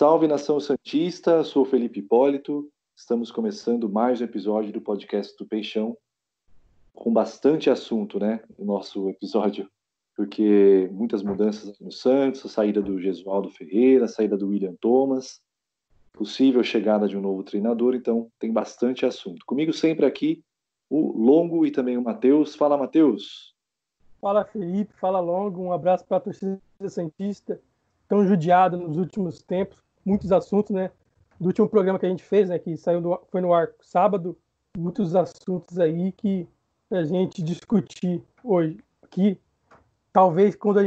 Salve, nação santista, sou Felipe Hipólito, estamos começando mais um episódio do podcast do Peixão, com bastante assunto, né, no nosso episódio, porque muitas mudanças aqui no Santos, a saída do Gesualdo Ferreira, a saída do William Thomas, possível chegada de um novo treinador, então tem bastante assunto. Comigo sempre aqui, o Longo e também o Matheus. Fala, Matheus! Fala, Felipe, fala, Longo, um abraço para a torcida santista, tão judiada nos últimos tempos, muitos assuntos, né? Do último programa que a gente fez, né? Que foi no ar sábado, muitos assuntos aí que a gente discutir hoje aqui. Talvez quando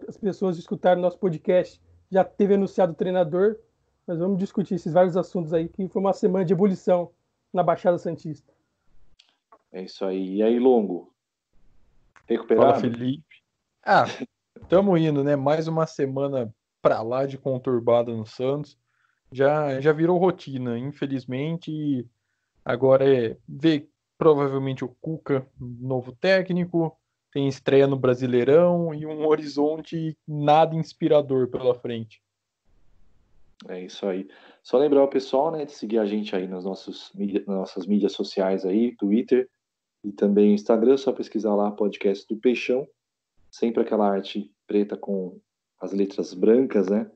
as pessoas escutarem nosso podcast já teve anunciado o treinador, mas vamos discutir esses vários assuntos aí, que foi uma semana de ebulição na Baixada Santista. É isso aí. E aí, Longo? Recuperado? Fala, Felipe. Estamos indo, né? Mais uma semana pra lá de conturbada no Santos. Já virou rotina, infelizmente. E agora é ver provavelmente o Cuca, novo técnico, tem estreia no Brasileirão e um horizonte nada inspirador pela frente. É isso aí. Só lembrar o pessoal, né, de seguir a gente aí nas nossas mídias sociais aí, Twitter e também Instagram, só pesquisar lá podcast do Peixão, sempre aquela arte preta com as letras brancas, né?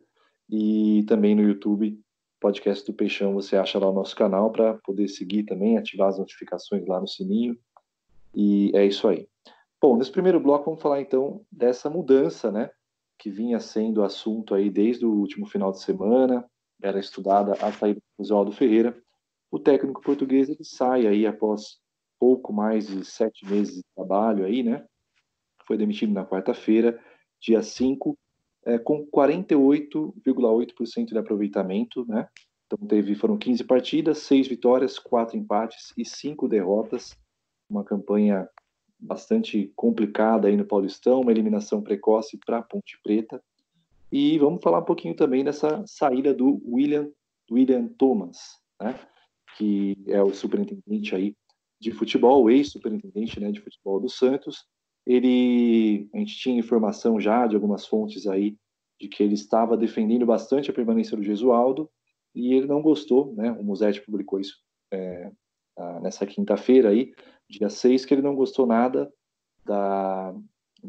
E também no YouTube, podcast do Peixão, você acha lá o nosso canal para poder seguir também, ativar as notificações lá no sininho. E é isso aí. Bom, nesse primeiro bloco vamos falar então dessa mudança, né? Que vinha sendo assunto aí desde o último final de semana, era estudada a saída do Oswaldo Ferreira. O técnico português ele sai aí após pouco mais de 7 meses de trabalho aí, né? Foi demitido na quarta-feira, dia 5, com 48,8% de aproveitamento, né? Então foram 15 partidas, 6 vitórias, 4 empates e 5 derrotas. Uma campanha bastante complicada aí no Paulistão, uma eliminação precoce para a Ponte Preta. E vamos falar um pouquinho também dessa saída do William Thomas, né? Que é o superintendente aí de futebol, o ex-superintendente, né, de futebol do Santos. A gente tinha informação já de algumas fontes aí de que ele estava defendendo bastante a permanência do Gesualdo e ele não gostou, né? O Musetti publicou isso nessa quinta-feira aí, dia 6, que ele não gostou nada da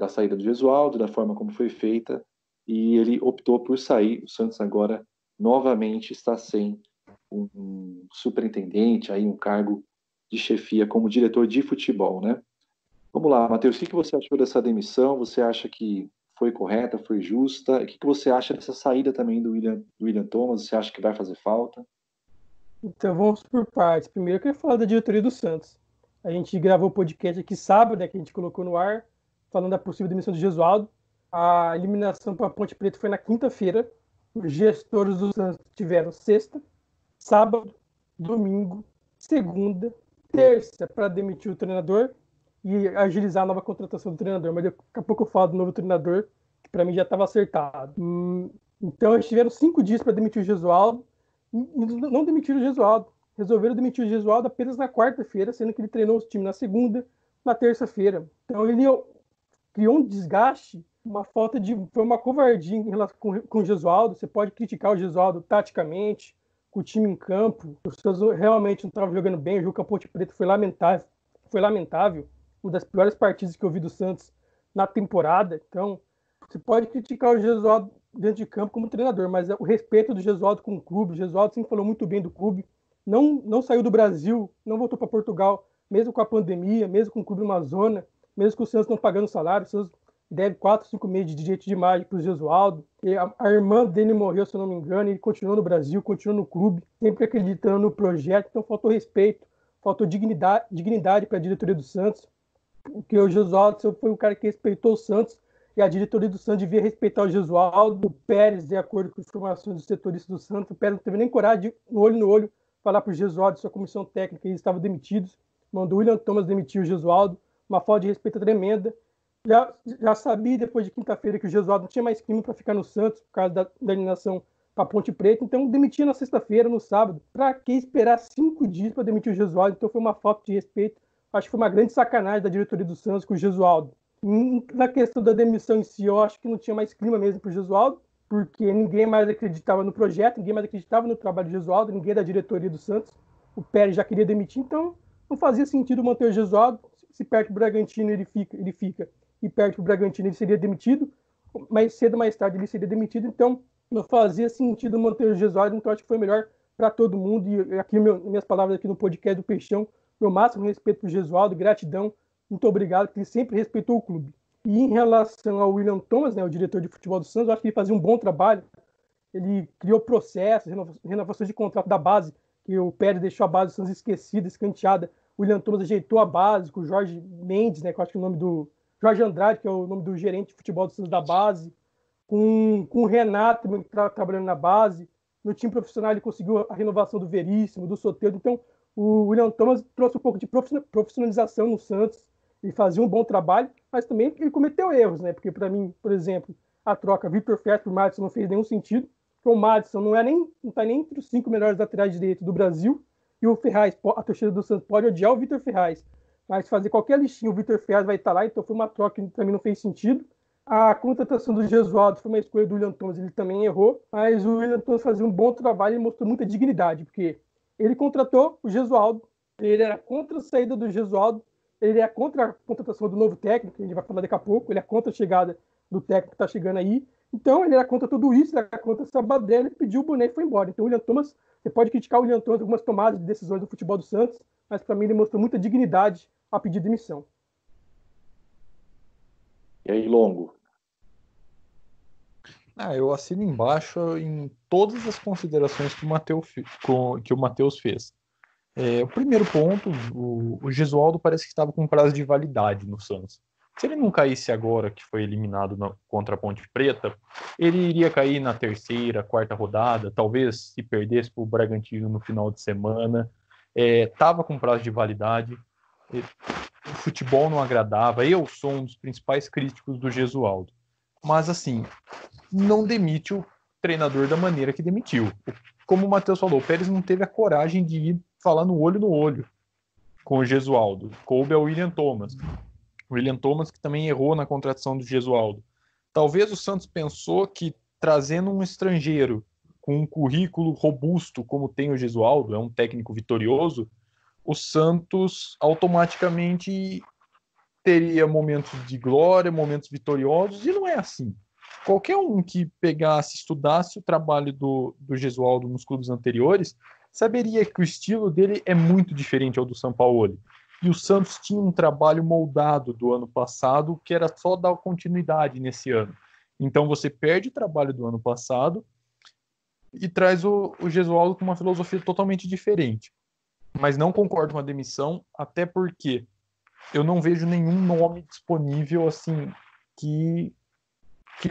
saída do Gesualdo, da forma como foi feita, e ele optou por sair. O Santos agora novamente está sem um superintendente, aí um cargo de chefia como diretor de futebol, né? Vamos lá, Matheus, o que você achou dessa demissão? Você acha que foi correta, foi justa? O que você acha dessa saída também do William Thomas? Você acha que vai fazer falta? Então vamos por partes. Primeiro eu queria falar da diretoria do Santos. A gente gravou o podcast aqui sábado, né, que a gente colocou no ar, falando da possível demissão do Gesualdo. A eliminação para a Ponte Preta foi na quinta-feira. Os gestores do Santos tiveram sexta, sábado, domingo, segunda, terça para demitir o treinador e agilizar a nova contratação do treinador. Mas daqui a pouco eu falo do novo treinador, que para mim já estava acertado. Então eles tiveram 5 dias para demitir o Gesualdo e não demitiram o Gesualdo. Resolveram demitir o Gesualdo apenas na quarta-feira, sendo que ele treinou o time na segunda, na terça-feira. Então ele criou um desgaste, foi uma covardia em relação com o Gesualdo. Você pode criticar o Gesualdo taticamente, com o time em campo. Os Santos realmente não estavam jogando bem, o jogo com a Ponte Preta foi lamentável. Uma das piores partidas que eu vi do Santos na temporada. Então, você pode criticar o Gesualdo dentro de campo como treinador, mas o respeito do Gesualdo com o clube, o Gesualdo sempre falou muito bem do clube, não saiu do Brasil, não voltou para Portugal, mesmo com a pandemia, mesmo com o clube numa zona, mesmo com o Santos não pagando salário, o Santos deve 4, 5 meses de direito de imagem para o Gesualdo. A irmã dele morreu, se eu não me engano, ele continuou no Brasil, continuou no clube, sempre acreditando no projeto, então faltou respeito, faltou dignidade para a diretoria do Santos, porque o Gesualdo foi um cara que respeitou o Santos, e a diretoria do Santos devia respeitar o Gesualdo. O Pérez, de acordo com as informações dos setoristas do Santos, o Pérez não teve nem coragem de, no olho, falar para o Gesualdo e sua comissão técnica que eles estavam demitidos. Mandou o William Thomas demitir o Gesualdo, uma falta de respeito tremenda. Já sabia, depois de quinta-feira, que o Gesualdo não tinha mais clima para ficar no Santos, por causa da eliminação para a Ponte Preta, então demitia na sexta-feira, no sábado. Para que esperar 5 dias para demitir o Gesualdo? Então foi uma falta de respeito. Acho que foi uma grande sacanagem da diretoria do Santos com o Gesualdo. Na questão da demissão em si, eu acho que não tinha mais clima mesmo para o Gesualdo. porque ninguém mais acreditava no projeto, ninguém mais acreditava no trabalho de Gesualdo, ninguém da diretoria do Santos. O Pérez já queria demitir, então não fazia sentido manter o Gesualdo. Se perde para o Bragantino, ele fica, e perde para o Bragantino, ele seria demitido, mais cedo ou mais tarde ele seria demitido, então não fazia sentido manter o Gesualdo, então acho que foi melhor para todo mundo. E aqui minhas palavras aqui no podcast do Peixão, meu máximo respeito para o Gesualdo, gratidão, muito obrigado, porque ele sempre respeitou o clube. E em relação ao William Thomas, né, o diretor de futebol do Santos, eu acho que ele fazia um bom trabalho. Ele criou processos, renovações de contrato da base, que o Pérez deixou a base do Santos esquecida, escanteada. O William Thomas ajeitou a base com o Jorge Mendes, né, que eu acho que é o nome do Jorge Andrade, que é o nome do gerente de futebol do Santos da base, com o Renato, que está trabalhando na base. No time profissional ele conseguiu a renovação do Veríssimo, do Soteldo. Então o William Thomas trouxe um pouco de profissionalização no Santos e fazia um bom trabalho, mas também ele cometeu erros, né? Porque para mim, por exemplo, a troca Vitor Ferraz por Madison não fez nenhum sentido, porque o Madison não está nem entre os 5 melhores laterais direitos do Brasil, e o Ferraz, a torcida do Santos pode odiar o Vitor Ferraz, mas fazer qualquer listinha, o Vitor Ferraz vai estar lá, então foi uma troca que para mim não fez sentido. A contratação do Gesualdo foi uma escolha do William Thomas, ele também errou, mas o William Thomas fazia um bom trabalho e mostrou muita dignidade, porque ele contratou o Gesualdo, ele era contra a saída do Gesualdo, ele é contra a contratação do novo técnico, que a gente vai falar daqui a pouco, ele é contra a chegada do técnico que está chegando aí. Então, ele era contra tudo isso, ele era contra essa baderna, ele pediu o boné e foi embora. Então, o William Thomas, você pode criticar o William Thomas algumas tomadas de decisões do futebol do Santos, mas para mim ele mostrou muita dignidade a pedir demissão. E aí, Longo? Eu assino embaixo em todas as considerações que o Matheus fez. O primeiro ponto, o Gesualdo parece que estava com prazo de validade no Santos. Se ele não caísse agora, que foi eliminado contra a Ponte Preta, ele iria cair na terceira, quarta rodada, talvez se perdesse para o Bragantino no final de semana. Estava com prazo de validade, o futebol não agradava. Eu sou um dos principais críticos do Gesualdo. Mas, assim, não demite o treinador da maneira que demitiu. Como o Matheus falou, o Pérez não teve a coragem de ir falar no olho com o Gesualdo. Coube ao William Thomas. O William Thomas que também errou na contratação do Gesualdo. Talvez o Santos pensou que trazendo um estrangeiro com um currículo robusto como tem o Gesualdo, é um técnico vitorioso, o Santos automaticamente teria momentos de glória, momentos vitoriosos, e não é assim. Qualquer um que pegasse, estudasse o trabalho do Gesualdo nos clubes anteriores, saberia que o estilo dele é muito diferente ao do Sampaoli. E o Santos tinha um trabalho moldado do ano passado, que era só dar continuidade nesse ano. Então você perde o trabalho do ano passado e traz o Gesualdo com uma filosofia totalmente diferente. Mas não concordo com a demissão, até porque eu não vejo nenhum nome disponível assim que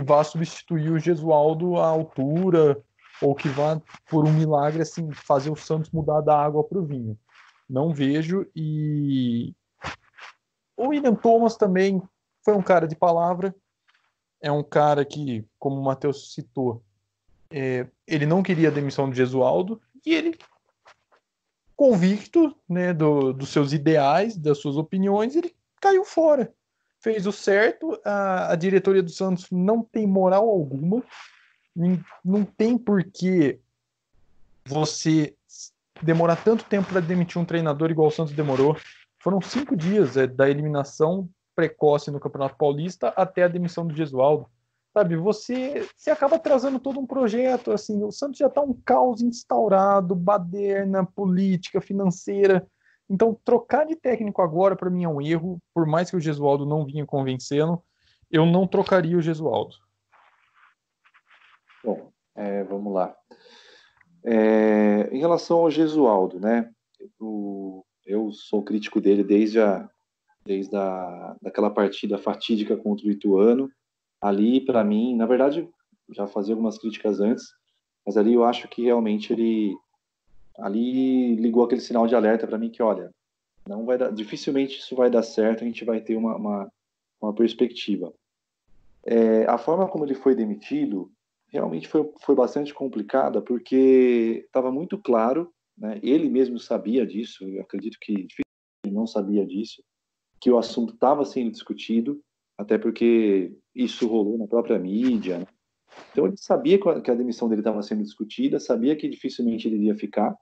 vá substituir o Gesualdo à altura ou que vá, por um milagre, assim, fazer o Santos mudar da água para o vinho. Não vejo. E o William Thomas também foi um cara de palavra. É um cara que, como o Matheus citou, ele não queria a demissão do Gesualdo e ele, convicto, né, dos seus ideais, das suas opiniões, ele caiu fora. Fez o certo, a diretoria do Santos não tem moral alguma, não tem por que você demorar tanto tempo para demitir um treinador igual o Santos demorou. Foram 5 dias da eliminação precoce no Campeonato Paulista até a demissão do Gesualdo. Sabe, você acaba atrasando todo um projeto, assim, o Santos já está um caos instaurado, baderna, política, financeira. Então, trocar de técnico agora, para mim, é um erro. Por mais que o Gesualdo não vinha convencendo, eu não trocaria o Gesualdo. Bom, vamos lá. Em relação ao Gesualdo, né? Eu sou crítico dele desde daquela partida fatídica contra o Ituano. Ali, para mim, na verdade, já fazia algumas críticas antes, mas ali eu acho que realmente ele ali ligou aquele sinal de alerta para mim que, olha, não vai dar, dificilmente isso vai dar certo, a gente vai ter uma perspectiva. A forma como ele foi demitido realmente foi bastante complicada, porque estava muito claro, né, ele mesmo sabia disso, eu acredito que ele não sabia disso, que o assunto estava sendo discutido, até porque isso rolou na própria mídia, né? Então ele sabia que a demissão dele estava sendo discutida, sabia que dificilmente ele iria ficar,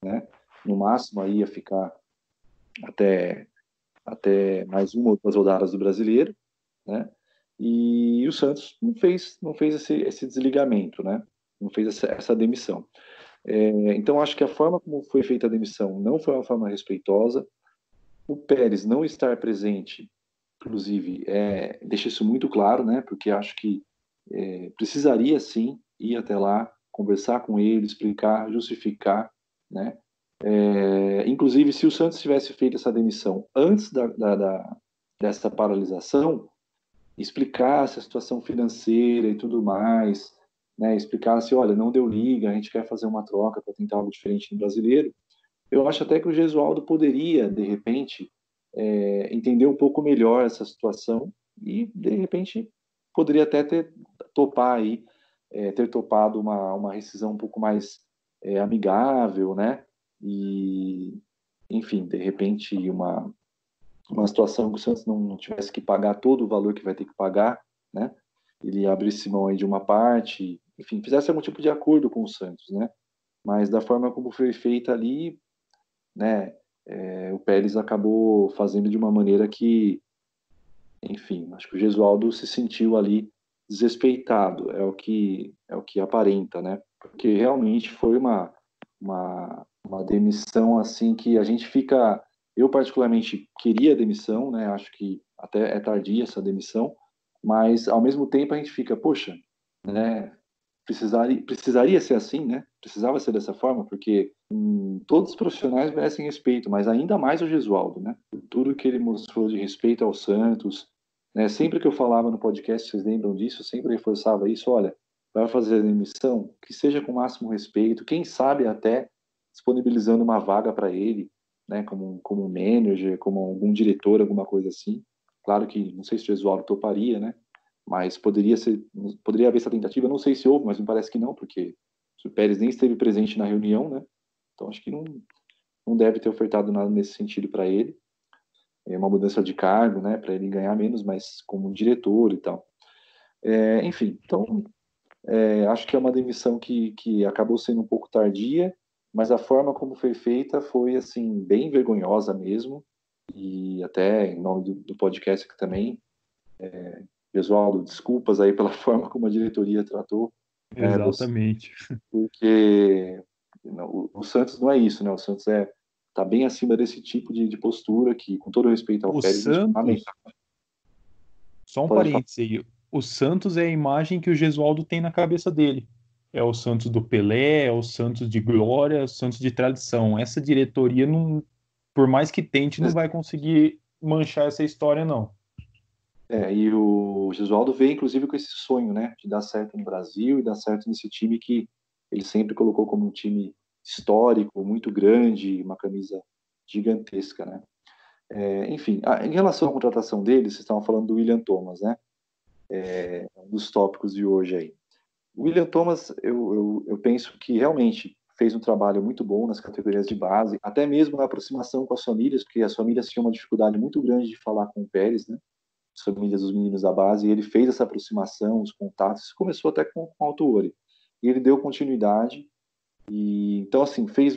né? No máximo aí ia ficar até mais uma ou duas rodadas do Brasileiro, né? E o Santos não fez esse desligamento, né? Não fez essa demissão. Então acho que a forma como foi feita a demissão não foi uma forma respeitosa. O Pérez não estar presente, inclusive, deixa isso muito claro, né? Porque acho que precisaria sim ir até lá, conversar com ele, explicar, justificar, né? Inclusive, se o Santos tivesse feito essa demissão antes dessa paralisação, explicasse a situação financeira e tudo mais, né? Explicasse, olha, não deu liga, a gente quer fazer uma troca para tentar algo diferente no Brasileiro. Eu acho até que o Gesualdo poderia, de repente, entender um pouco melhor essa situação e, de repente, poderia até topar aí, ter topado uma rescisão um pouco mais amigável, né? E, enfim, de repente, uma situação que o Santos não tivesse que pagar todo o valor que vai ter que pagar, né? Ele abrisse mão aí de uma parte, enfim, fizesse algum tipo de acordo com o Santos, né? Mas da forma como foi feita ali, né? O Pérez acabou fazendo de uma maneira que, enfim, acho que o Gesualdo se sentiu ali desrespeitado, é o que aparenta, né? Porque realmente foi uma demissão assim que a gente fica, eu particularmente queria a demissão, né? Acho que até é tardia essa demissão, mas ao mesmo tempo a gente fica, poxa, né? Precisaria ser assim, né? Precisava ser dessa forma, porque todos os profissionais merecem respeito, mas ainda mais o Gesualdo, né? Tudo que ele mostrou de respeito ao Santos, né? Sempre que eu falava no podcast, vocês lembram disso, eu sempre reforçava isso, olha, vai fazer a demissão, que seja com o máximo respeito, quem sabe até disponibilizando uma vaga para ele, né? Como um manager, como algum diretor, alguma coisa assim. Claro que não sei se o Gesualdo toparia, né? Mas poderia haver essa tentativa, não sei se houve, mas me parece que não, porque o Pérez nem esteve presente na reunião, né? Então acho que não deve ter ofertado nada nesse sentido para ele. É uma mudança de cargo, né, para ele ganhar menos, mas como diretor e tal. Enfim, então acho que é uma demissão que acabou sendo um pouco tardia, mas a forma como foi feita foi assim bem vergonhosa mesmo. E até em nome do podcast aqui também, Gesualdo, desculpas aí pela forma como a diretoria tratou, né, você, Exatamente. porque o Santos não é isso, né? O Santos tá bem acima desse tipo de postura que, com todo respeito ao O Pérez, acho que é Santos, lamentável. só um Pode falar. parêntese aí, o Santos é a imagem que o Gesualdo tem na cabeça dele. É o Santos do Pelé, é o Santos de glória, é o Santos de tradição. Essa diretoria, não, por mais que tente, não vai conseguir manchar essa história, não. E o Gesualdo veio, inclusive, com esse sonho, né, de dar certo no Brasil e dar certo nesse time que ele sempre colocou como um time histórico, muito grande, uma camisa gigantesca, né? Enfim, em relação à contratação dele, vocês estavam falando do William Thomas, né? Um dos tópicos de hoje aí. O William Thomas, eu penso que realmente fez um trabalho muito bom nas categorias de base, até mesmo na aproximação com as famílias, porque as famílias tinham uma dificuldade muito grande de falar com o Pérez, né? As famílias dos meninos da base, e ele fez essa aproximação, os contatos, começou até com o Autuori. E ele deu continuidade, e então, assim, fez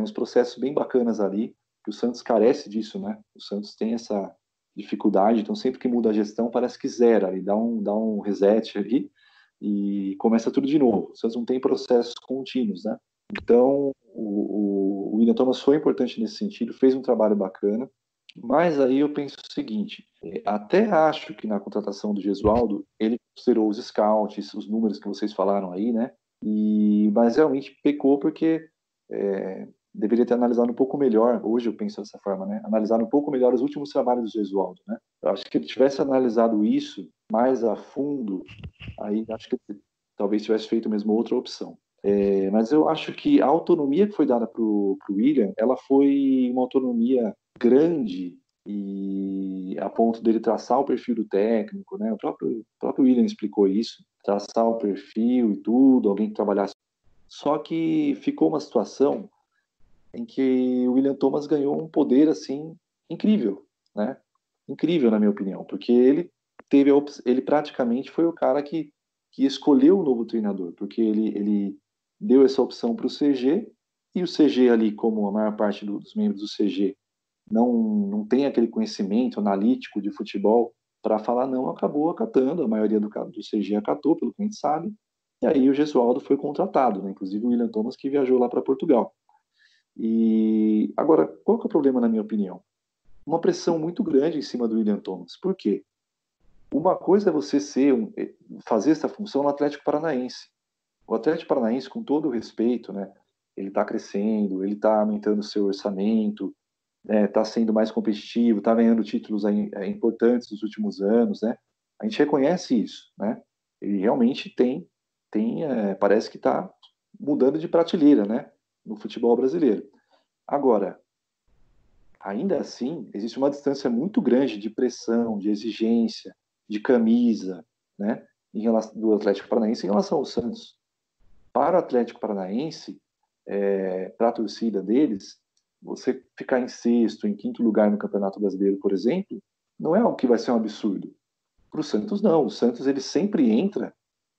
uns processos bem bacanas ali, que o Santos carece disso, né? O Santos tem essa dificuldade, então sempre que muda a gestão parece que zera, ali dá um reset ali e começa tudo de novo. O Santos não tem processos contínuos, né? Então, o William Thomas foi importante nesse sentido, fez um trabalho bacana, mas aí eu penso o seguinte, até acho que na contratação do Gesualdo, ele considerou os scouts, os números que vocês falaram aí, né? Mas realmente pecou porque deveria ter analisado um pouco melhor, hoje eu penso dessa forma, né? Analisar um pouco melhor os últimos trabalhos do Gesualdo, né? Eu acho que ele tivesse analisado isso mais a fundo, aí acho que talvez tivesse feito mesmo outra opção. Mas eu acho que a autonomia que foi dada para o William, ela foi uma autonomia grande e a ponto dele traçar o perfil do técnico, né? O próprio William explicou isso, traçar o perfil e tudo, alguém que trabalhasse. Só que ficou uma situação em que o William Thomas ganhou um poder assim incrível, né? Incrível na minha opinião, porque ele praticamente foi o cara que que escolheu o novo treinador, porque ele deu essa opção para o CG, e o CG ali, como a maior parte dos membros do CG não tem aquele conhecimento analítico de futebol para falar não, acabou acatando, a maioria do CG acatou, pelo que a gente sabe, e aí o Gesualdo foi contratado, né? Inclusive o William Thomas que viajou lá para Portugal. E agora, qual que é o problema na minha opinião? Uma pressão muito grande em cima do William Thomas. Por quê? Uma coisa é você fazer essa função no Atlético Paranaense. O Atlético Paranaense, com todo o respeito, né, ele está crescendo, ele está aumentando o seu orçamento, está sendo mais competitivo, está ganhando títulos importantes nos últimos anos, né? A gente reconhece isso, né? Ele realmente parece que está mudando de prateleira, né, no futebol brasileiro. Agora, ainda assim, existe uma distância muito grande de pressão, de exigência, de camisa, né, do Atlético Paranaense em relação ao Santos. Para o Atlético Paranaense, para a torcida deles, você ficar em sexto, em quinto lugar no Campeonato Brasileiro, por exemplo, não é algo que vai ser um absurdo. Para o Santos, não. O Santos ele sempre entra,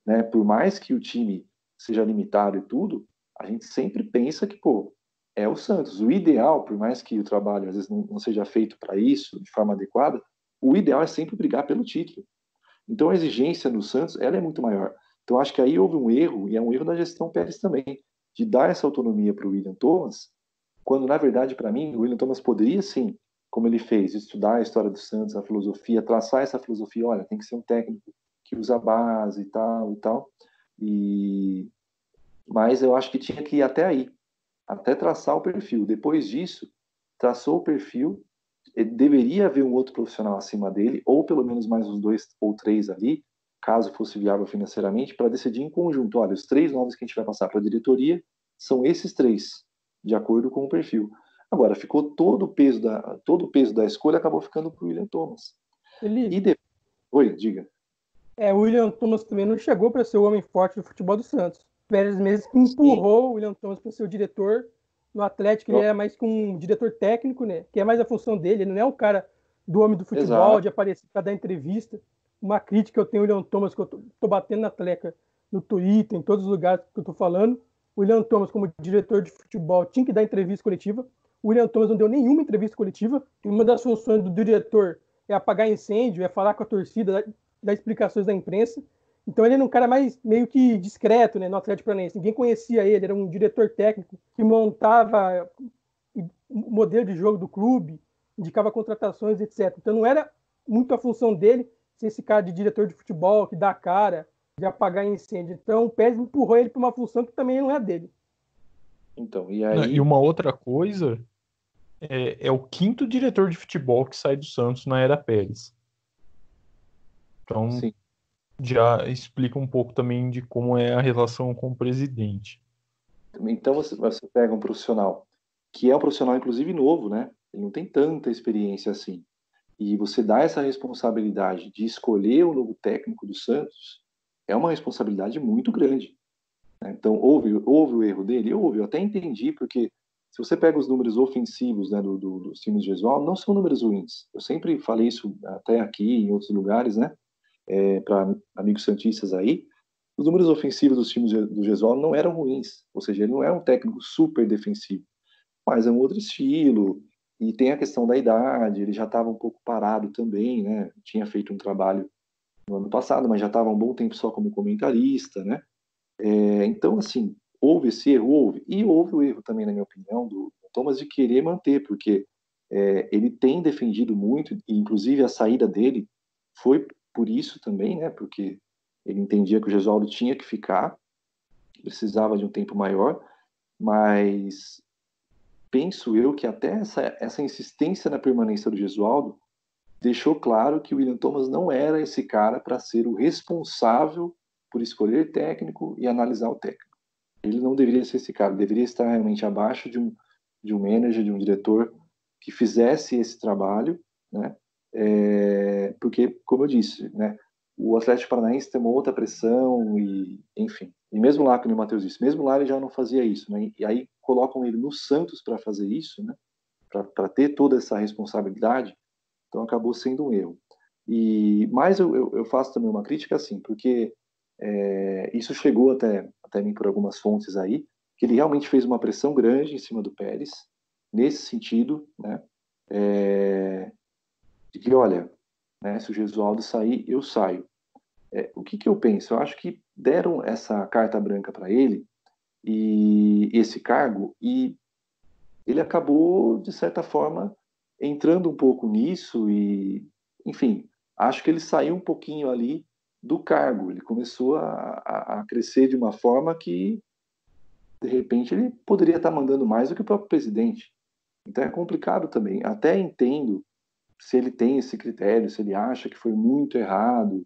né, por mais que o time seja limitado e tudo, a gente sempre pensa que, pô, é o Santos. O ideal, por mais que o trabalho às vezes não seja feito para isso de forma adequada, o ideal é sempre brigar pelo título. Então a exigência no Santos ela é muito maior. Então acho que aí houve um erro, e é um erro da gestão Pérez também, de dar essa autonomia para o William Thomas, quando na verdade para mim o William Thomas poderia sim, como ele fez, estudar a história do Santos, a filosofia, traçar essa filosofia, olha, tem que ser um técnico que usa a base e tal e tal. Mas eu acho que tinha que ir até aí, até traçar o perfil. Depois disso, traçou o perfil, deveria haver um outro profissional acima dele, ou pelo menos mais uns 2 ou 3 ali, caso fosse viável financeiramente, para decidir em conjunto. Olha, os 3 nomes que a gente vai passar para a diretoria são esses 3, de acordo com o perfil. Agora, ficou todo o peso da escolha acabou ficando para o William Thomas. Ele... E depois... Oi, diga. O William Thomas também não chegou para ser o homem forte do futebol do Santos. Pérez mesmo que empurrou o William Thomas para ser o diretor. No Atlético ele é mais que um diretor técnico, né? Que é mais a função dele. Ele não é um cara do homem do futebol, Exato. de aparecer para dar entrevista. Uma crítica que eu tenho ao William Thomas, que eu tô batendo na tecla no Twitter, em todos os lugares que eu tô falando. O William Thomas, como diretor de futebol, tinha que dar entrevista coletiva. O William Thomas não deu nenhuma entrevista coletiva. E uma das funções do diretor é apagar incêndio, é falar com a torcida, dar explicações da imprensa. Então ele era um cara mais meio que discreto, né, no Atlético Paranaense. Ninguém conhecia ele, era um diretor técnico que montava o modelo de jogo do clube, indicava contratações, etc. Então não era muito a função dele ser esse cara de diretor de futebol, que dá a cara, de apagar incêndio. Então o Pérez empurrou ele para uma função que também não é dele. Então, e aí... E uma outra coisa é o quinto diretor de futebol que sai do Santos na era Pérez. Então, Sim. já explica um pouco também de como é a relação com o presidente. Então você pega um profissional que é um profissional inclusive novo, né? Ele não tem tanta experiência assim. E você dá essa responsabilidade de escolher o novo técnico do Santos, é uma responsabilidade muito grande, né? Então houve o erro dele? Houve, eu até entendi, porque se você pega os números ofensivos, né, dos times de Gesualdo, não são números ruins. Eu sempre falei isso até aqui em outros lugares, né? Para amigos santistas aí, os números ofensivos dos times do Gesualdo não eram ruins, ou seja, ele não é um técnico super defensivo, mas é um outro estilo, e tem a questão da idade, ele já estava um pouco parado também, né? Tinha feito um trabalho no ano passado, mas já estava um bom tempo só como comentarista, né? Então, assim, houve esse erro, e houve o erro também, na minha opinião, do Thomas de querer manter, porque ele tem defendido muito, e inclusive a saída dele foi por isso também, né? Porque ele entendia que o Gesualdo tinha que ficar, precisava de um tempo maior, mas penso eu que até essa insistência na permanência do Gesualdo deixou claro que o William Thomas não era esse cara para ser o responsável por escolher técnico e analisar o técnico. Ele não deveria ser esse cara, deveria estar realmente abaixo de um manager, de um diretor que fizesse esse trabalho, né? Porque, como eu disse, né, o Atlético Paranaense tem uma outra pressão e, enfim, e mesmo lá, como o Matheus disse, mesmo lá ele já não fazia isso, né? E aí colocam ele no Santos para fazer isso, né? Para ter toda essa responsabilidade, então acabou sendo um erro. Mas eu faço também uma crítica assim, porque Isso chegou até mim por algumas fontes aí, que ele realmente fez uma pressão grande em cima do Pérez, nesse sentido, né, de que, olha, né, se o Gesualdo sair, eu saio. O que eu penso? Eu acho que deram essa carta branca para ele, e esse cargo, e ele acabou, de certa forma, entrando um pouco nisso e, enfim, acho que ele saiu um pouquinho ali do cargo. Ele começou a crescer de uma forma que, de repente, ele poderia estar mandando mais do que o próprio presidente. Então é complicado também. Até entendo se ele tem esse critério, se ele acha que foi muito errado.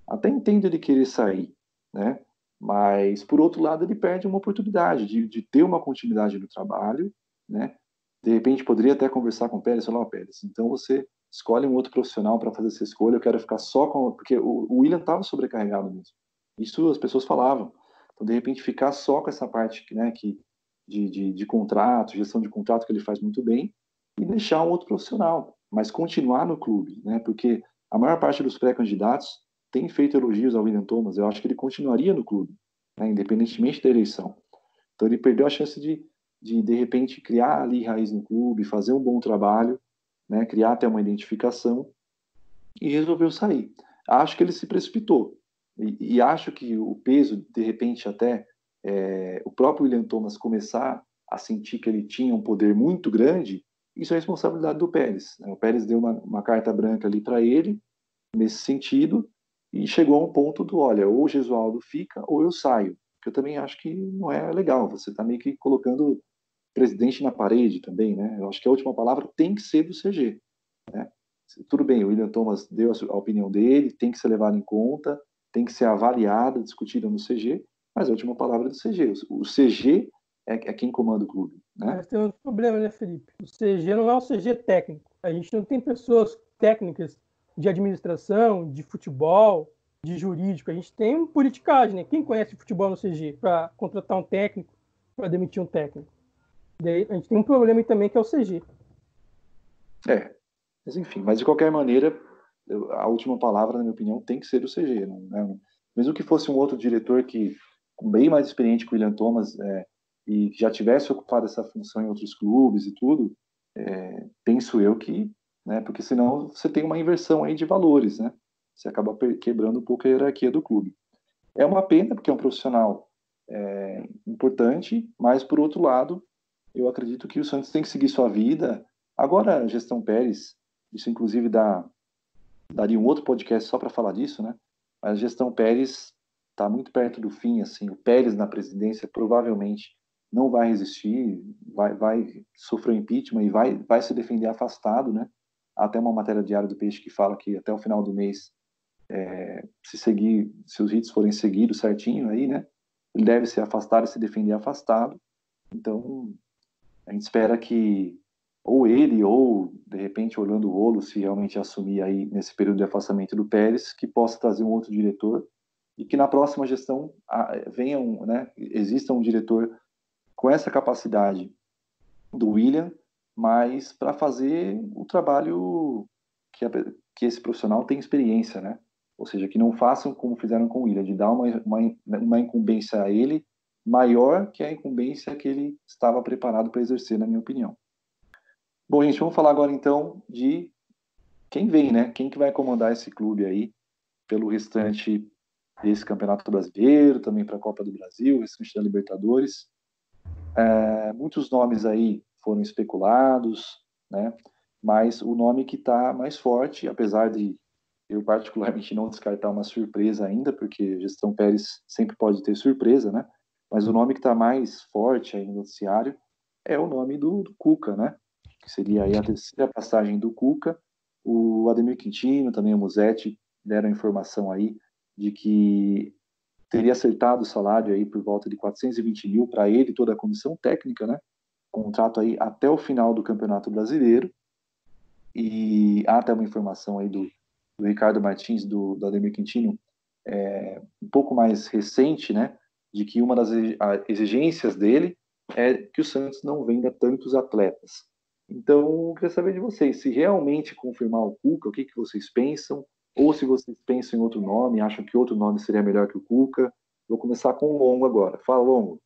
Até entendo ele querer sair, né? Mas, por outro lado, ele perde uma oportunidade de ter uma continuidade no trabalho, né? De repente, poderia até conversar com o Pérez e falar, ó, Pérez, então você escolhe um outro profissional para fazer essa escolha, eu quero ficar só com... Porque o William estava sobrecarregado mesmo. Isso as pessoas falavam. Então, de repente, ficar só com essa parte, né, de contrato, gestão de contrato, que ele faz muito bem, e deixar um outro profissional, mas continuar no clube, né? Porque a maior parte dos pré-candidatos tem feito elogios ao William Thomas. Eu acho que ele continuaria no clube, né, independentemente da eleição. Então ele perdeu a chance de repente, criar ali raiz no clube, fazer um bom trabalho, né, criar até uma identificação, e resolveu sair. Acho que ele se precipitou. E acho que o peso, de repente, até o próprio William Thomas começar a sentir que ele tinha um poder muito grande, isso é responsabilidade do Pérez, né? O Pérez deu uma carta branca ali para ele, nesse sentido, e chegou a um ponto do, olha, ou o Gesualdo fica ou eu saio, que eu também acho que não é legal, você está meio que colocando o presidente na parede também, né? Eu acho que a última palavra tem que ser do CG, né? Tudo bem, o William Thomas deu a opinião dele, tem que ser levado em conta, tem que ser avaliada, discutida no CG, mas a última palavra é do CG. O CG é quem comanda o clube, né? Mas tem outro problema, né, Felipe? O CG não é o CG técnico. A gente não tem pessoas técnicas de administração, de futebol, de jurídico. A gente tem um politicagem, né? Quem conhece futebol no CG para contratar um técnico, para demitir um técnico? Daí a gente tem um problema também que é o CG. Mas enfim, mas de qualquer maneira, a última palavra, na minha opinião, tem que ser do CG. Não, né? Mesmo que fosse um outro diretor que bem mais experiente que o William Thomas, e que já tivesse ocupado essa função em outros clubes e tudo, penso eu que, né, porque senão você tem uma inversão aí de valores, né? Você acaba quebrando um pouco a hierarquia do clube. É uma pena, porque é um profissional importante, mas por outro lado, eu acredito que o Santos tem que seguir sua vida. Agora, a gestão Pérez, isso inclusive daria um outro podcast só para falar disso, né? Mas a gestão Pérez está muito perto do fim, assim. O Pérez na presidência provavelmente não vai resistir, vai sofrer impeachment e vai se defender afastado, né? Há até uma matéria diária do Peixe que fala que até o final do mês, se os ritos forem seguidos certinho aí, né? Ele deve ser afastado e se defender afastado. Então, a gente espera que ou ele ou, de repente, Orlando Rolo, se realmente assumir aí nesse período de afastamento do Pérez, que possa trazer um outro diretor e que na próxima gestão exista um diretor com essa capacidade do William, mas para fazer o trabalho que esse profissional tem experiência, né? Ou seja, que não façam como fizeram com o William, de dar uma incumbência a ele maior que a incumbência que ele estava preparado para exercer, na minha opinião. Bom, gente, vamos falar agora então de quem vem, né? Quem que vai comandar esse clube aí pelo restante desse Campeonato Brasileiro, também para a Copa do Brasil, o restante da Libertadores. Muitos nomes aí foram especulados, né? Mas o nome que está mais forte, apesar de eu particularmente não descartar uma surpresa ainda, porque gestão Pérez sempre pode ter surpresa, né? Mas o nome que está mais forte aí no noticiário é o nome do Cuca, né? Que seria aí a terceira passagem do Cuca. O Ademir Quintino, também o Musetti, deram informação aí de que teria acertado o salário aí por volta de 420 mil para ele e toda a comissão técnica, né? Contrato aí até o final do Campeonato Brasileiro. E há até uma informação aí do Ricardo Martins, do Ademir Quintino, um pouco mais recente, né? De que uma das exigências dele é que o Santos não venda tantos atletas. Então, eu queria saber de vocês, se realmente confirmar o Cuca, o que vocês pensam? ou se vocês pensam em outro nome, acham que outro nome seria melhor que o Cuca. Vou começar com o Longo agora. Fala, Longo.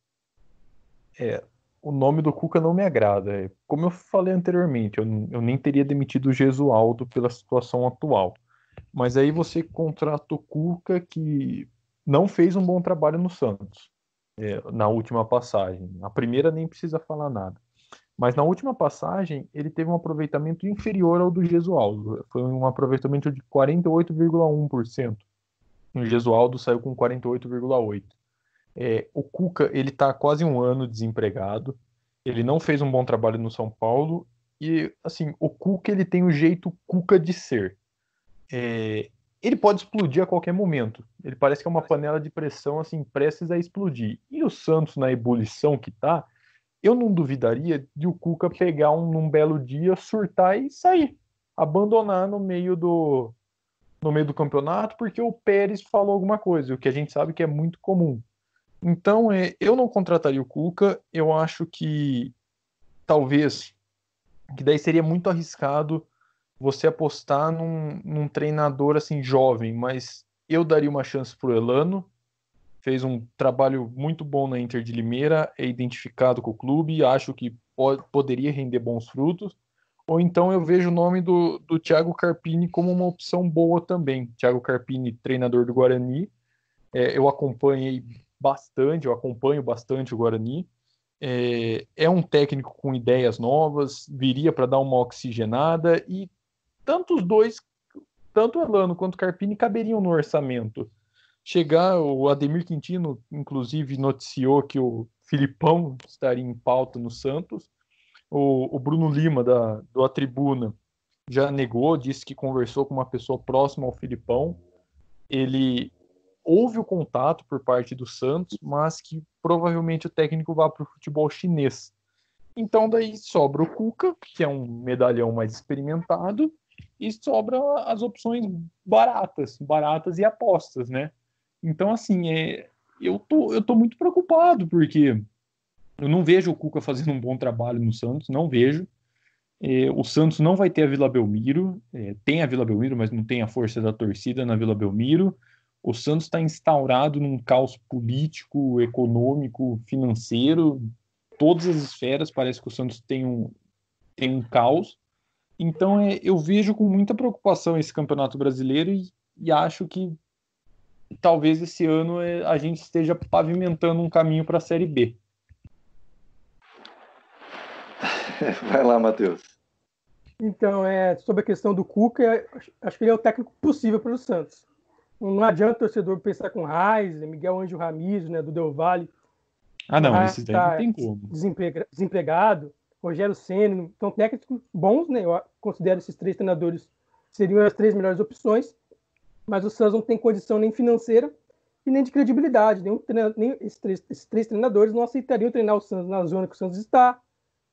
O nome do Cuca não me agrada. Como eu falei anteriormente, eu nem teria demitido o Gesualdo pela situação atual. Mas aí você contrata o Cuca, que não fez um bom trabalho no Santos, na última passagem. A primeira nem precisa falar nada. Mas na última passagem, ele teve um aproveitamento inferior ao do Gesualdo. Foi um aproveitamento de 48,1%. O Gesualdo saiu com 48,8%. O Cuca, ele está há quase um ano desempregado. Ele não fez um bom trabalho no São Paulo. E, assim, o Cuca, ele tem o jeito Cuca de ser. Ele pode explodir a qualquer momento. Ele parece que é uma panela de pressão, assim, prestes a explodir. E o Santos, na ebulição que tá, eu não duvidaria de o Cuca pegar num belo dia, surtar e sair. Abandonar no meio do campeonato, porque o Pérez falou alguma coisa, o que a gente sabe que é muito comum. Então, eu não contrataria o Cuca. Eu acho que talvez, que daí seria muito arriscado você apostar num treinador assim jovem, mas eu daria uma chance pro Elano. Fez um trabalho muito bom na Inter de Limeira, é identificado com o clube, acho que poderia render bons frutos. Ou então eu vejo o nome do Thiago Carpini como uma opção boa também. Thiago Carpini, treinador do Guarani, eu acompanho bastante o Guarani. É um técnico com ideias novas, viria para dar uma oxigenada e tanto os dois, tanto o Elano quanto o Carpini, caberiam no orçamento. O Ademir Quintino, inclusive, noticiou que o Filipão estaria em pauta no Santos. O Bruno Lima, do A Tribuna, já negou, disse que conversou com uma pessoa próxima ao Filipão. Ele houve o contato por parte do Santos, mas que provavelmente o técnico vá para o futebol chinês. Então daí sobra o Cuca, que é um medalhão mais experimentado, e sobra as opções baratas e apostas, né? Então, assim, eu tô muito preocupado, porque eu não vejo o Cuca fazendo um bom trabalho no Santos, não vejo. O Santos não vai ter a Vila Belmiro, tem a Vila Belmiro, mas não tem a força da torcida na Vila Belmiro. O Santos está instaurado num caos político, econômico, financeiro, todas as esferas, parece que o Santos tem um caos. Então, eu vejo com muita preocupação esse Campeonato Brasileiro e acho que talvez esse ano a gente esteja pavimentando um caminho para a Série B. Vai lá, Matheus. Então, sobre a questão do Cuca, acho que ele é o técnico possível para o Santos. Não adianta o torcedor pensar com Reis, Miguel Ângelo Ramírez, né, do Del Valle. Não, esses daí não tem como. Desempregado, Rogério Ceni, são técnicos bons, né? Eu considero esses três treinadores seriam as três melhores opções, mas o Santos não tem condição nem financeira e nem de credibilidade. Nem esses três treinadores não aceitariam treinar o Santos na zona que o Santos está.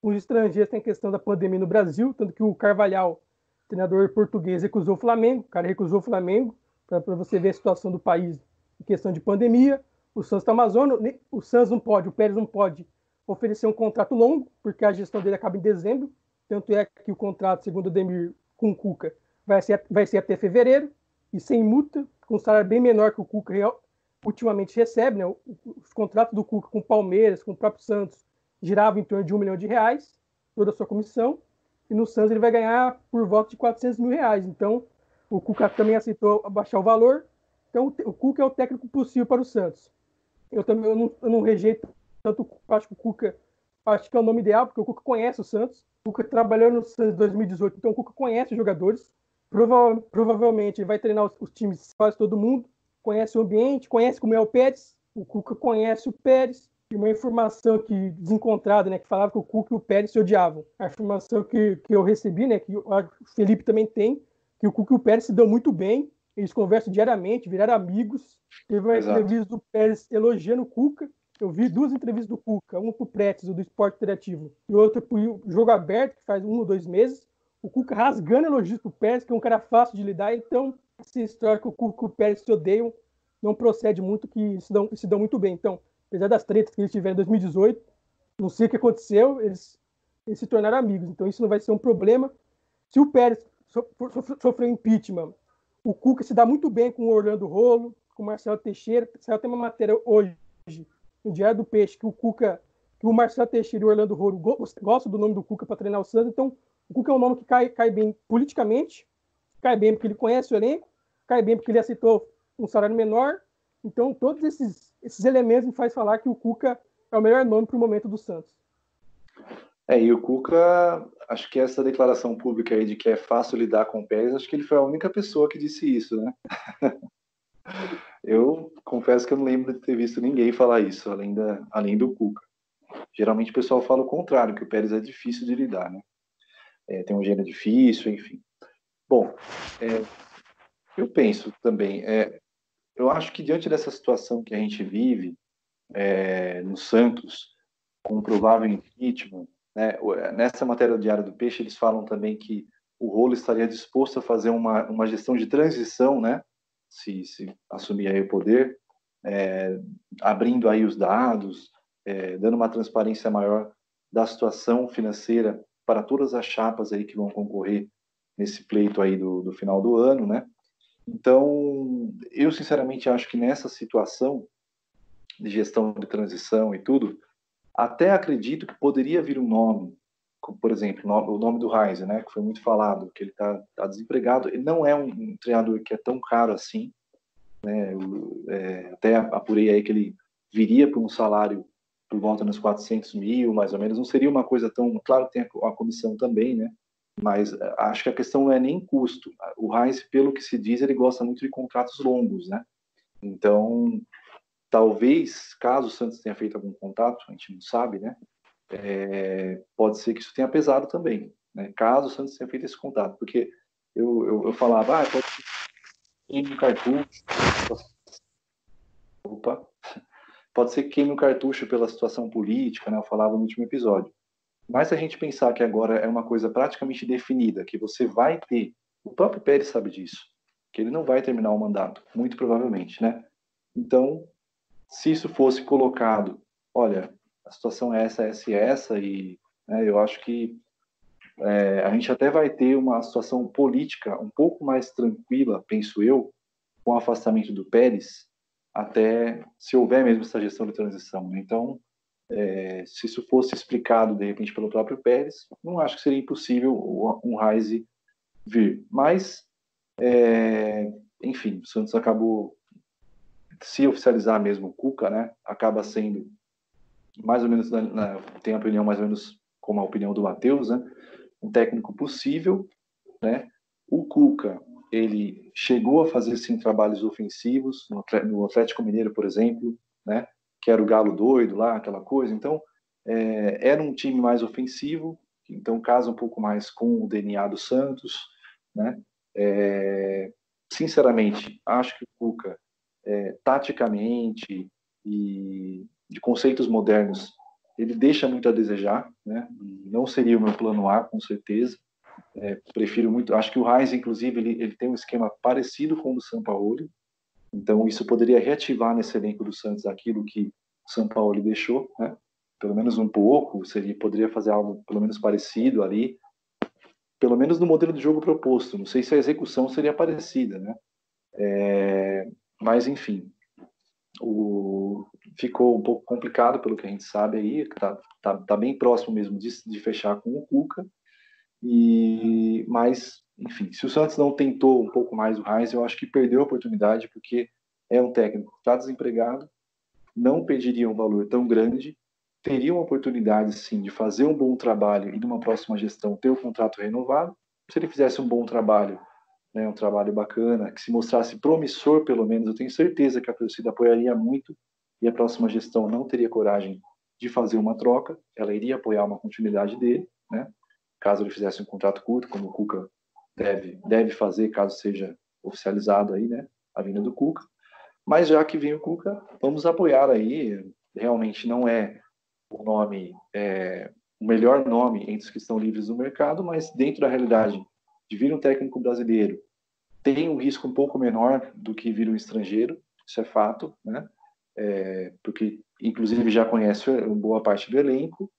Os estrangeiros têm a questão da pandemia no Brasil, tanto que o Carvalhal, treinador português, recusou o Flamengo. O cara recusou o Flamengo, para você ver a situação do país em questão de pandemia. O Santos está Amazonas, o Santos não pode, o Pérez não pode oferecer um contrato longo, porque a gestão dele acaba em dezembro. Tanto é que o contrato, segundo o Ademir, com o Cuca, vai ser até fevereiro, e sem multa, com um salário bem menor que o Cuca ultimamente recebe. Né? Os contratos do Cuca com o Palmeiras, com o próprio Santos, giravam em torno de R$1 milhão, toda a sua comissão, e no Santos ele vai ganhar por volta de R$400 mil. Então, o Cuca também aceitou abaixar o valor. Então, o Cuca é o técnico possível para o Santos. Eu não rejeito tanto, acho que o Cuca, acho que é o nome ideal, porque o Cuca conhece o Santos. O Cuca trabalhou no Santos em 2018, então o Cuca conhece os jogadores. Provavelmente ele vai treinar os times quase todo mundo, conhece o ambiente, conhece como é o Pérez. O Cuca conhece o Pérez. E uma informação desencontrada, né, que falava que o Cuca e o Pérez se odiavam. A informação que eu recebi, né, que o Felipe também tem, que o Cuca e o Pérez se dão muito bem, eles conversam diariamente, viraram amigos. Teve uma entrevista do Pérez elogiando o Cuca. Eu vi 2 entrevistas do Cuca, uma pro Pretes, do Esporte Interativo, e outra pro Jogo Aberto, que faz 1 ou 2 meses. O Cuca rasgando elogios pro Pérez, que é um cara fácil de lidar. Então, essa história que o Cuca e o Pérez se odeiam não procede muito, que se dão muito bem. Então, apesar das tretas que eles tiveram em 2018, não sei o que aconteceu, eles se tornaram amigos. Então, isso não vai ser um problema. Se o Pérez sofrer impeachment, o Cuca se dá muito bem com o Orlando Rolo, com o Marcelo Teixeira. Saiu até uma matéria hoje no Diário do Peixe que o Marcelo Teixeira e o Orlando Rolo gostam do nome do Cuca para treinar o Santos. Então, o Cuca é um nome que cai bem politicamente, cai bem porque ele conhece o elenco, cai bem porque ele aceitou um salário menor. Então, todos esses elementos me fazem falar que o Cuca é o melhor nome para o momento do Santos. E o Cuca, acho que essa declaração pública aí de que é fácil lidar com o Pérez, acho que ele foi a única pessoa que disse isso, né? Eu confesso que eu não lembro de ter visto ninguém falar isso, além do Cuca. Geralmente o pessoal fala o contrário, que o Pérez é difícil de lidar, né? Tem um gênero difícil, enfim. Bom, eu penso também, eu acho que diante dessa situação que a gente vive no Santos, com um provável impeachment, né, nessa matéria do Diário do Peixe, eles falam também que o Rolo estaria disposto a fazer uma gestão de transição, né, se assumir aí o poder, abrindo aí os dados, dando uma transparência maior da situação financeira para todas as chapas aí que vão concorrer nesse pleito aí do final do ano, né? Então, eu sinceramente acho que nessa situação de gestão de transição e tudo, até acredito que poderia vir um nome, como, por exemplo, o nome do Reis, né, que foi muito falado, que ele tá desempregado. Ele não é um treinador que é tão caro assim, né? Até apurei aí que ele viria por um salário por volta nos 400 mil, mais ou menos. Não seria uma coisa tão... Claro que tem a comissão também, né? Mas acho que a questão não é nem custo. O Reis, pelo que se diz, ele gosta muito de contratos longos, né? Então, talvez, caso o Santos tenha feito algum contato, a gente não sabe, né? Pode ser que isso tenha pesado também, né? Caso o Santos tenha feito esse contato, porque eu falava, pode ser queime o cartucho, pode ser que queime o cartucho pela situação política, né? Eu falava no último episódio. Mas se a gente pensar que agora é uma coisa praticamente definida, que você vai ter, o próprio Pérez sabe disso, que ele não vai terminar o mandato, muito provavelmente, né? Então, se isso fosse colocado, olha, a situação é essa, e né, eu acho que a gente até vai ter uma situação política um pouco mais tranquila, penso eu, com o afastamento do Pérez, até se houver mesmo essa gestão de transição, né? Então, se isso fosse explicado, de repente, pelo próprio Pérez, não acho que seria impossível um Reis vir. Mas, enfim, o Santos acabou, se oficializar mesmo o Cuca, né, acaba sendo mais ou menos, tem a opinião mais ou menos como a opinião do Matheus, né, um técnico possível, né. O Cuca, ele chegou a fazer sim trabalhos ofensivos no Atlético Mineiro, por exemplo, né, que era o Galo doido lá, aquela coisa. Então, era um time mais ofensivo, então casa um pouco mais com o DNA do Santos, né. Sinceramente, acho que o Cuca, taticamente e de conceitos modernos, ele deixa muito a desejar, né? Não seria o meu plano A, com certeza. Prefiro muito. Acho que o Reis, inclusive, ele tem um esquema parecido com o do Sampaoli, então isso poderia reativar nesse elenco do Santos aquilo que o Sampaoli deixou, né? Pelo menos um pouco, poderia fazer algo pelo menos parecido ali, pelo menos no modelo de jogo proposto. Não sei se a execução seria parecida, né? Mas enfim, ficou um pouco complicado pelo que a gente sabe aí, tá bem próximo mesmo de fechar com o Cuca. Mas, enfim, se o Santos não tentou um pouco mais o Reis, eu acho que perdeu a oportunidade, porque é um técnico que está desempregado, não pediria um valor tão grande, teria uma oportunidade, sim, de fazer um bom trabalho e numa próxima gestão ter o contrato renovado. Se ele fizesse um bom trabalho, né, um trabalho bacana, que se mostrasse promissor, pelo menos, eu tenho certeza que a torcida apoiaria muito e a próxima gestão não teria coragem de fazer uma troca, ela iria apoiar uma continuidade dele, né? Caso ele fizesse um contrato curto, como o Cuca deve fazer, caso seja oficializado aí, né, a vinda do Cuca. Mas já que vem o Cuca, vamos apoiar aí. Realmente não é o nome, o melhor nome entre os que estão livres no mercado, mas dentro da realidade de vir um técnico brasileiro, tem um risco um pouco menor do que vir um estrangeiro, isso é fato, né? Porque inclusive já conhece boa parte do elenco,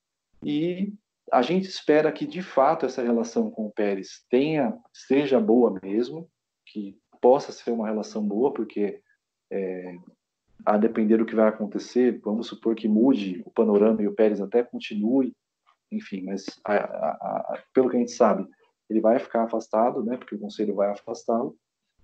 e a gente espera que de fato essa relação com o Pérez seja boa mesmo, que possa ser uma relação boa, porque a depender do que vai acontecer, vamos supor que mude o panorama e o Pérez até continue, enfim, mas pelo que a gente sabe, ele vai ficar afastado, né, porque o conselho vai afastá-lo,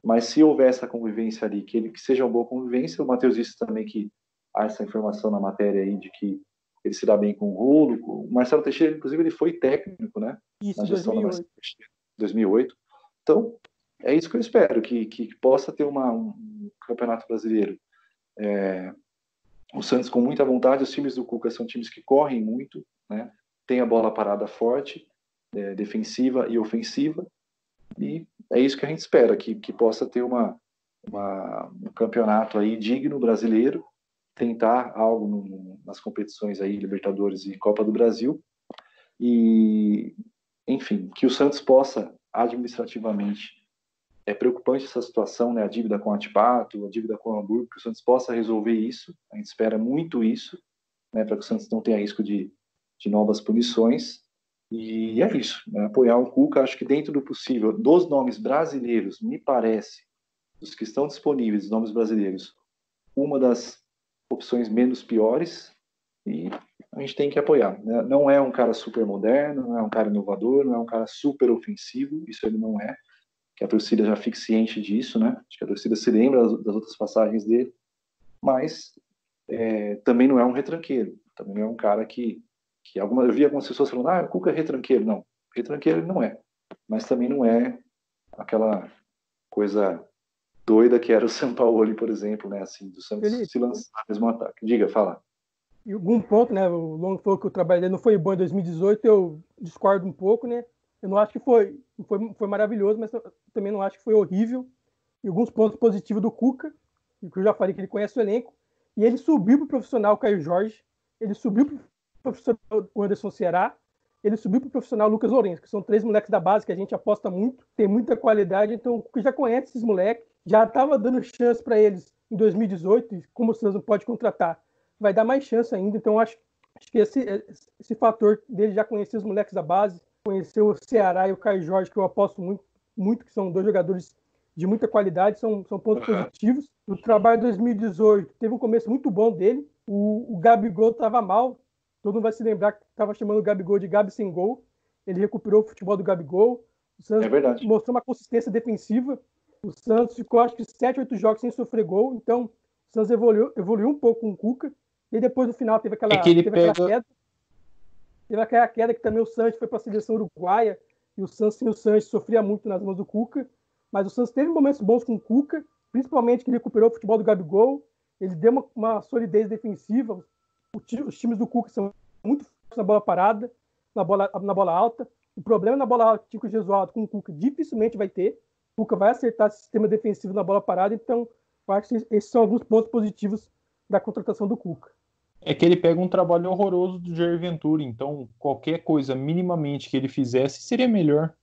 mas se houver essa convivência ali, que seja uma boa convivência, o Matheus disse também que há essa informação na matéria aí de que ele se dá bem com o Rolo, o Marcelo Teixeira, inclusive, ele foi técnico, né, Isso, na em gestão da 2008. Marcelo Teixeira, 2008, então é isso que eu espero, que possa ter um campeonato brasileiro. O Santos com muita vontade, os times do Cuca são times que correm muito, né? Tem a bola parada forte, defensiva e ofensiva, e é isso que a gente espera, que possa ter um campeonato aí digno brasileiro, tentar algo nas competições aí, Libertadores e Copa do Brasil, e, enfim, que o Santos possa administrativamente. É preocupante essa situação, né? A dívida com a Atipato, a dívida com o Hamburgo, que o Santos possa resolver isso. A gente espera muito isso, né? Para que o Santos não tenha risco de novas punições. E é isso, né? Apoiar o Cuca, acho que dentro do possível, dos nomes brasileiros, me parece, dos que estão disponíveis, os nomes brasileiros, uma das opções menos piores, e a gente tem que apoiar, né? Não é um cara super moderno, não é um cara inovador, não é um cara super ofensivo, isso ele não é, que a torcida já fique ciente disso, né? Acho que a torcida se lembra das outras passagens dele, mas também não é um retranqueiro, também não é um cara que eu vi algumas pessoas falando, o Cuca é retranqueiro. Não, retranqueiro ele não é, mas também não é aquela coisa doida que era o Sampaoli, por exemplo, né? Assim, do Santos se lançar no mesmo ataque. Diga, fala. Em algum ponto, né, o Long falou que o trabalho dele não foi bom em 2018, eu discordo um pouco, né? Eu não acho que foi maravilhoso, mas eu também não acho que foi horrível. E alguns pontos positivos do Cuca, que eu já falei que ele conhece o elenco, e ele subiu para o profissional Caio Jorge, ele subiu para o profissional o Anderson Ceará, ele subiu para o profissional Lucas Lourenço, que são 3 moleques da base que a gente aposta muito, tem muita qualidade, então o Cuca já conhece esses moleques, já estava dando chance para eles em 2018, e como o Santos não pode contratar, vai dar mais chance ainda, então acho que esse fator dele já conhecer os moleques da base, conhecer o Ceará e o Caio Jorge, que eu aposto muito, que são 2 jogadores de muita qualidade, são pontos positivos. O trabalho de 2018 teve um começo muito bom dele. O Gabigol estava mal. Todo mundo vai se lembrar que estava chamando o Gabigol de Gabi sem gol. Ele recuperou o futebol do Gabigol. O Santos mostrou uma consistência defensiva. O Santos ficou, acho que, 7, 8 jogos sem sofrer gol. Então, o Santos evoluiu um pouco com o Cuca. E depois, no final, teve aquela queda. Teve aquela queda que também o Santos foi para a seleção uruguaia. E o Santos, sem o Santos, sofria muito nas mãos do Cuca. Mas o Santos teve momentos bons com o Cuca, principalmente que ele recuperou o futebol do Gabigol, ele deu uma solidez defensiva. Os times do Cuca são muito fortes na bola parada, na bola alta. O problema na bola alta com o Gesualdo, com o Cuca, dificilmente vai ter. O Cuca vai acertar esse sistema defensivo na bola parada, então eu acho que esses são alguns pontos positivos da contratação do Cuca. É que ele pega um trabalho horroroso do Jair Ventura, então qualquer coisa minimamente que ele fizesse seria melhor.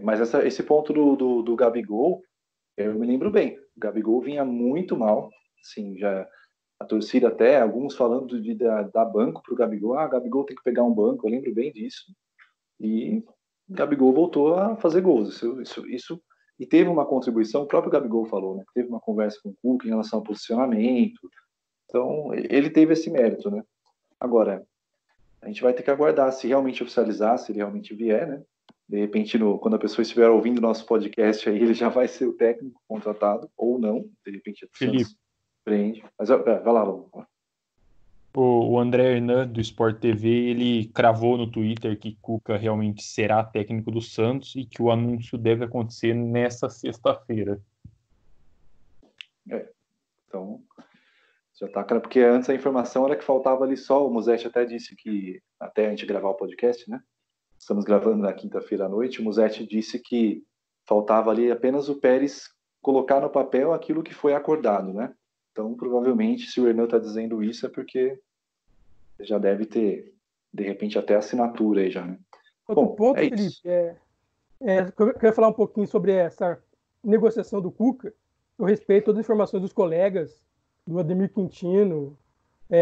Mas esse ponto do Gabigol, eu me lembro bem. O Gabigol vinha muito mal, assim, já a torcida até, alguns falando de dar banco para o Gabigol. Gabigol tem que pegar um banco, eu lembro bem disso. E o Gabigol voltou a fazer gols. Isso, e teve uma contribuição, o próprio Gabigol falou, né? Teve uma conversa com o Cuca em relação ao posicionamento. Então, ele teve esse mérito, né? Agora, a gente vai ter que aguardar se realmente oficializar, se ele realmente vier, né? De repente, quando a pessoa estiver ouvindo nosso podcast aí, ele já vai ser o técnico contratado, ou não. De repente, o Santos prende. Mas vai lá, Lô. O André Hernan, do Sport TV, ele cravou no Twitter que Cuca realmente será técnico do Santos e que o anúncio deve acontecer nessa sexta-feira. Então, já tá, porque antes a informação era que faltava ali só, o Musetti até disse que, até a gente gravar o podcast, né? Estamos gravando na quinta-feira à noite, o Musetti disse que faltava ali apenas o Pérez colocar no papel aquilo que foi acordado, né? Então, provavelmente, se o Hernan está dizendo isso, é porque já deve ter, de repente, até assinatura aí já, né? Outro ponto, Felipe, eu queria falar um pouquinho sobre essa negociação do Cuca. Eu respeito todas as informações dos colegas, do Ademir Quintino,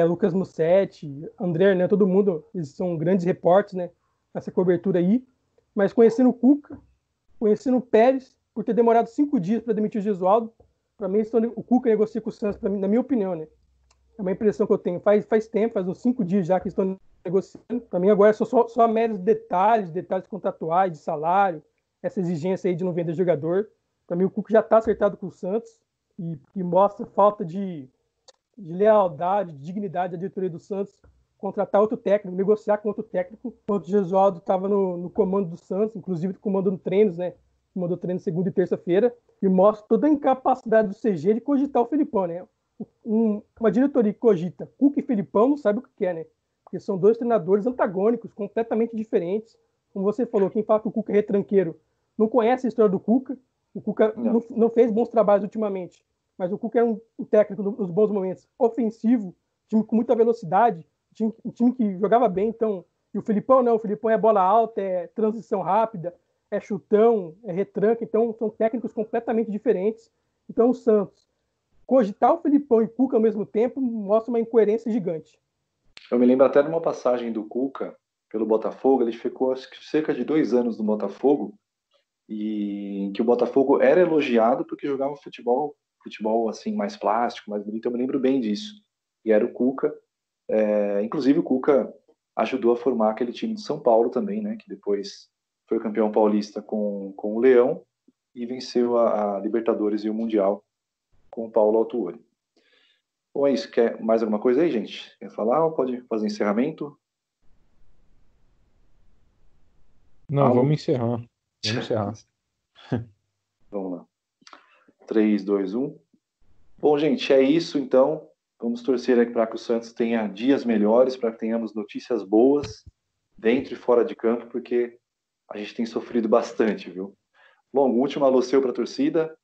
Lucas Mussetti, André Hernan, todo mundo, eles são grandes repórteres, né, nessa cobertura aí. Mas conhecendo o Cuca, conhecendo o Pérez, por ter demorado 5 dias para demitir o Gesualdo. Para mim, o Cuca negocia com o Santos, na minha opinião, né? É uma impressão que eu tenho. Faz tempo, faz uns 5 dias já que estão negociando. Para mim, agora são só meros detalhes contratuais, de salário, essa exigência aí de não vender jogador. Para mim, o Cuca já está acertado com o Santos e mostra falta de lealdade, de dignidade da diretoria do Santos contratar outro técnico, negociar com outro técnico, enquanto o Gesualdo estava no comando do Santos, inclusive comandando treinos, né? Comandou treinos segunda e terça-feira, e mostra toda a incapacidade do CG de cogitar o Felipão, né? Uma diretoria que cogita Cuca e Felipão não sabe o que quer, né? Porque são dois treinadores antagônicos, completamente diferentes. Como você falou, quem fala que o Cuca é retranqueiro não conhece a história do Cuca. O Cuca não fez bons trabalhos ultimamente, mas o Cuca era um técnico nos bons momentos, ofensivo, time com muita velocidade, um time que jogava bem. Então, e o Felipão não, o Felipão é bola alta, é transição rápida, é chutão, é retranca. Então são técnicos completamente diferentes. Então o Santos cogitar o Felipão e Cuca ao mesmo tempo mostra uma incoerência gigante. Eu me lembro até de uma passagem do Cuca pelo Botafogo. Ele ficou acho que cerca de 2 anos no Botafogo, e em que o Botafogo era elogiado porque jogava futebol assim mais plástico, mais bonito. Eu me lembro bem disso. E era o Cuca. Inclusive o Cuca ajudou a formar aquele time de São Paulo também, né? Que depois foi campeão paulista com o Leão e venceu a Libertadores e o Mundial com o Paulo Autuori. Bom, é isso. Quer mais alguma coisa aí, gente? Quer falar ou pode fazer encerramento? Não, vamos encerrar. Vamos encerrar. Vamos lá. 3, 2, 1. Bom, gente, é isso então. Vamos torcer aqui para que o Santos tenha dias melhores, para que tenhamos notícias boas dentro e fora de campo, porque a gente tem sofrido bastante, viu? Bom, último alô seu para a torcida.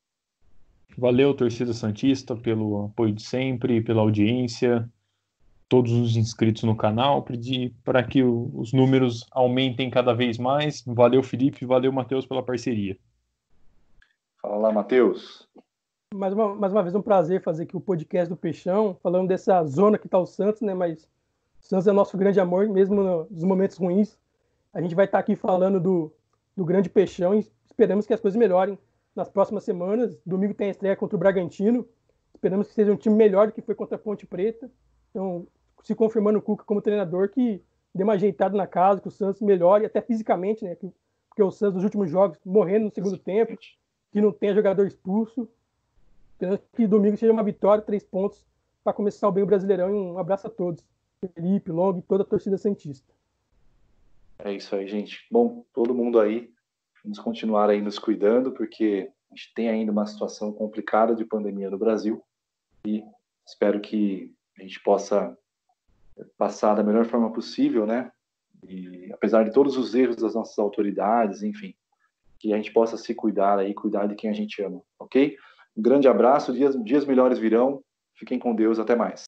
Valeu, torcida santista, pelo apoio de sempre, pela audiência, todos os inscritos no canal, pedir para que os números aumentem cada vez mais. Valeu, Felipe, valeu, Matheus, pela parceria. Fala lá, Matheus. Mais uma vez, um prazer fazer aqui o podcast do Peixão, falando dessa zona que está o Santos, né? Mas o Santos é nosso grande amor, mesmo nos momentos ruins. A gente vai estar aqui falando do grande Peixão e esperamos que as coisas melhorem nas próximas semanas. Domingo tem a estreia contra o Bragantino. Esperamos que seja um time melhor do que foi contra a Ponte Preta. Então, se confirmando o Cuca como treinador, que dê uma ajeitada na casa, que o Santos melhore, até fisicamente, né? Porque o Santos, nos últimos jogos, morrendo no segundo tempo, que não tenha jogador expulso. Esperamos que domingo seja uma vitória, 3 pontos, para começar bem o Brasileirão. E um abraço a todos. Felipe, Long e toda a torcida santista. É isso aí, gente. Bom, todo mundo aí, vamos continuar aí nos cuidando, porque a gente tem ainda uma situação complicada de pandemia no Brasil, e espero que a gente possa passar da melhor forma possível, né? E apesar de todos os erros das nossas autoridades, enfim, que a gente possa se cuidar aí, cuidar de quem a gente ama, ok? Um grande abraço, dias melhores virão, fiquem com Deus, até mais.